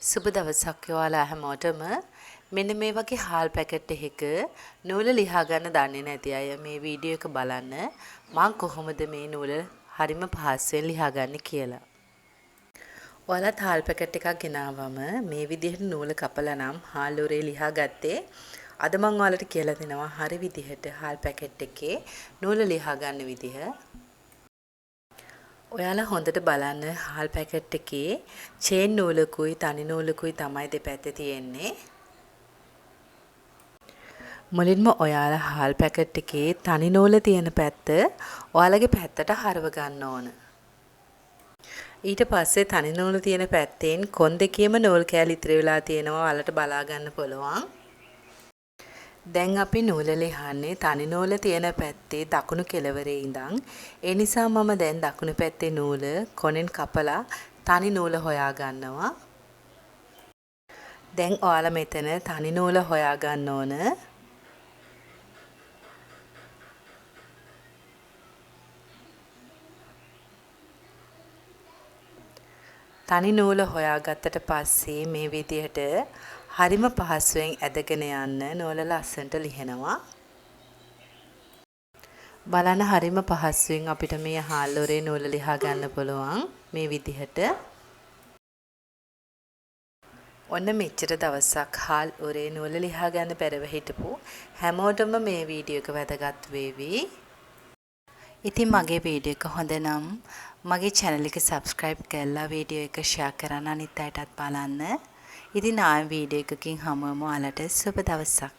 සුබ දවසක් ඔයාලා හැමෝටම. මෙන්න මේ වගේ හාල් පැකට් එකක නූල ලියා ගන්න දන්නේ නැති අය මේ වීඩියෝ එක බලන්න. මම කොහොමද මේ නූල හරිම පහසුවෙන් ලියා ගන්න කියලා. ඔයාලා හාල් පැකට් එකක් ගෙනාවම මේ විදිහට නූල කපලා නම් හාල් උරේ ලියා ගත්තේ. අද මම ඔයාලට කියලා දෙනවා හරි විදිහට හාල් පැකට් එකේ නූල ලියා ගන්න විදිහ. ඔයාලා හොඳට බලන්න හාල් පැකට් එකේ චේන් නූලකුයි තනි නූලකුයි තමයි දෙපැත්තේ තියෙන්නේ. මුලින්ම ඔයාලා හාල් පැකට් එකේ තනි නූල තියෙන පැත්ත ඔයාලගේ පැත්තට හරව ගන්න ඕන. ඊට පස්සේ තනි නූල තියෙන පැත්තෙන් කොන් දෙකේම නූල් කෑලි ඉතිරි වෙලා තියෙනවා ඔයාලට බලා ගන්න පුළුවන්. දැන් අපි නූල ලිහන්නේ තනි නූල තියෙන පැත්තේ දකුණු කෙළවරේ ඉඳන්. ඒ නිසා මම දැන් දකුණු පැත්තේ නූල කොනෙන් කපලා තනි නූල හොයා ගන්නවා. දැන් ඔයාලා මෙතන තනි නූල හොයා ගන්න ඕන. තනි නූල හොයාගත්තට පස්සේ මේ විදිහට හරිම පහසුවෙන් ඇදගෙන යන්න නූල ලස්සනට ලිහෙනවා. බලන්න හරිම පහසුවෙන් අපිට මේ හාල් ඔරේ නූල ලියා ගන්න පුළුවන් මේ විදිහට. ඔන්න මෙච්චර දවසක් හාල් ඔරේ නූල ලියා ගන්න බැරව හිටපු හැමෝටම මේ වීඩියෝ එක වැදගත් වේවි. ඉතින් මගේ වීඩියෝ එක හොඳ නම් මගේ channel එක subscribe කරලා වීඩියෝ එක share කරන්න අනිත් අයටත් බලන්න. ඉතින් ආයෙ වීඩියෝ එකකින් හමුවමු. ඔයාලට සුබ දවසක්.